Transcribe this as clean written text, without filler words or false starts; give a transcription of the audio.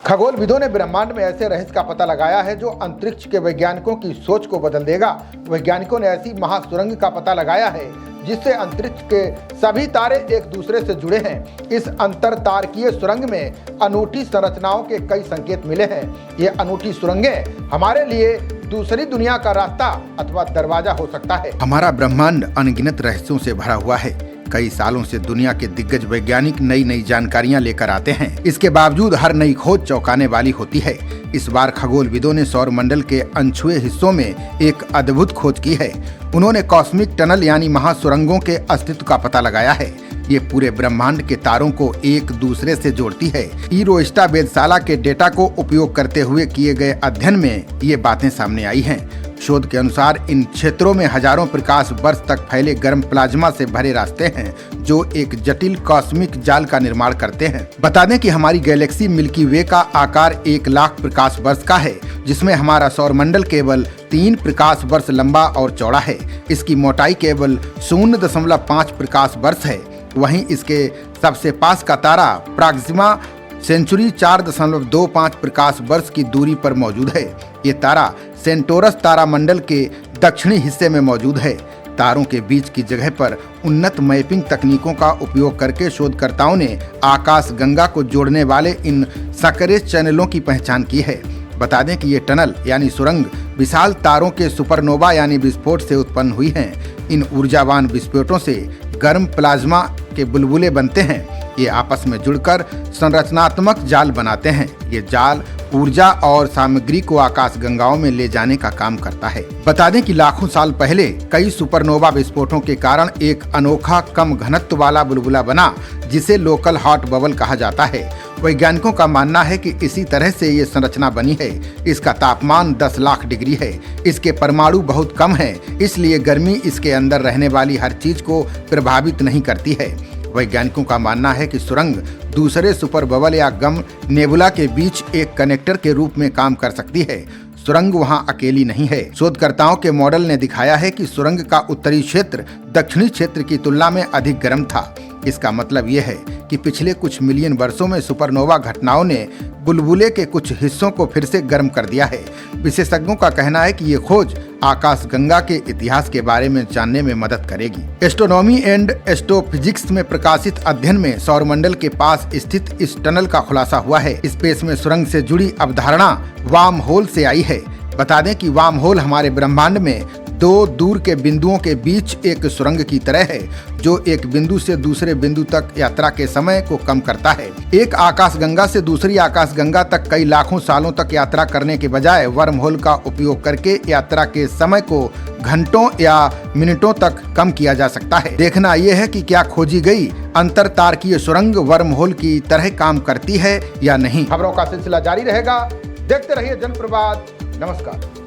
खगोलविदों ने ब्रह्मांड में ऐसे रहस्य का पता लगाया है जो अंतरिक्ष के वैज्ञानिकों की सोच को बदल देगा। वैज्ञानिकों ने ऐसी महासुरंग का पता लगाया है जिससे अंतरिक्ष के सभी तारे एक दूसरे से जुड़े हैं। इस अंतर तारकीय सुरंग में अनूठी संरचनाओं के कई संकेत मिले हैं। ये अनूठी सुरंगें हमारे लिए दूसरी दुनिया का रास्ता अथवा दरवाजा हो सकता है। हमारा ब्रह्मांड अनगिनत रहस्यों से भरा हुआ है। कई सालों से दुनिया के दिग्गज वैज्ञानिक नई नई जानकारियां लेकर आते हैं। इसके बावजूद हर नई खोज चौंकाने वाली होती है। इस बार खगोलविदों ने सौर मंडल के अनछुए हिस्सों में एक अद्भुत खोज की है। उन्होंने कॉस्मिक टनल यानी महासुरंगों के अस्तित्व का पता लगाया है। ये पूरे ब्रह्मांड के तारों को एक दूसरे से जोड़ती है। ईरोस्टा वेधशाला के डेटा को उपयोग करते हुए किए गए अध्ययन में ये बातें सामने आई हैं। शोध के अनुसार इन क्षेत्रों में हजारों प्रकाश वर्ष तक फैले गर्म प्लाज्मा से भरे रास्ते हैं जो एक जटिल कॉस्मिक जाल का निर्माण करते हैं। बता दें कि हमारी गैलेक्सी मिल्की वे का आकार 1 लाख प्रकाश वर्ष का है, जिसमें हमारा सौरमंडल केवल 3 प्रकाश वर्ष लंबा और चौड़ा है। इसकी मोटाई केवल 0.5 प्रकाश वर्ष है। वहीं इसके सबसे पास का तारा प्रॉक्सिमा सेंचुरी 4.25 प्रकाश वर्ष की दूरी पर मौजूद है। ये तारा सेंटोरस तारामंडल के दक्षिणी हिस्से में मौजूद है। तारों के बीच की जगह पर उन्नत मैपिंग तकनीकों का उपयोग करके शोधकर्ताओं ने आकाश गंगा को जोड़ने वाले इन सक्रिय चैनलों की पहचान की है। बता दें कि ये टनल यानी सुरंग विशाल तारों के सुपरनोवा यानी विस्फोट से उत्पन्न हुई हैं। इन ऊर्जावान विस्फोटों से गर्म प्लाज्मा के बुलबुले बनते हैं। ये आपस में जुड़कर संरचनात्मक जाल बनाते हैं। ये जाल ऊर्जा और सामग्री को आकाश गंगाओं में ले जाने का काम करता है। बता दें कि लाखों साल पहले कई सुपरनोवा विस्फोटों के कारण एक अनोखा कम घनत्व वाला बुलबुला बना, जिसे लोकल हॉट बबल कहा जाता है। वैज्ञानिकों का मानना है कि इसी तरह से ये संरचना बनी है। इसका तापमान 10 लाख डिग्री है। इसके परमाणु बहुत कम है, इसलिए गर्मी इसके अंदर रहने वाली हर चीज को प्रभावित नहीं करती है। वैज्ञानिकों का मानना है कि सुरंग दूसरे सुपर बबल या गम नेबुला के बीच एक कनेक्टर के रूप में काम कर सकती है। सुरंग वहां अकेली नहीं है। शोधकर्ताओं के मॉडल ने दिखाया है कि सुरंग का उत्तरी क्षेत्र दक्षिणी क्षेत्र की तुलना में अधिक गर्म था। इसका मतलब यह है कि पिछले कुछ मिलियन वर्षों में सुपरनोवा घटनाओं ने बुलबुले के कुछ हिस्सों को फिर से गर्म कर दिया है। विशेषज्ञों का कहना है कि ये खोज आकाशगंगा के इतिहास के बारे में जानने में मदद करेगी। एस्ट्रोनॉमी एंड एस्ट्रोफिजिक्स में प्रकाशित अध्ययन में सौरमंडल के पास स्थित इस टनल का खुलासा हुआ है। स्पेस में सुरंग से जुड़ी अवधारणा वार्म होल से आई है। बता दें कि वार्म होल हमारे ब्रह्मांड में 2 दूर के बिंदुओं के बीच एक सुरंग की तरह है, जो एक बिंदु से दूसरे बिंदु तक यात्रा के समय को कम करता है। एक आकाशगंगा से दूसरी आकाशगंगा तक कई लाखों सालों तक यात्रा करने के बजाय वर्म होल का उपयोग करके यात्रा के समय को घंटों या मिनटों तक कम किया जा सकता है। देखना यह है कि क्या खोजी गई अंतर तारकीय सुरंग वर्म होल की तरह काम करती है या नहीं। खबरों का सिलसिला जारी रहेगा। देखते रहिए जनप्रवाद। नमस्कार।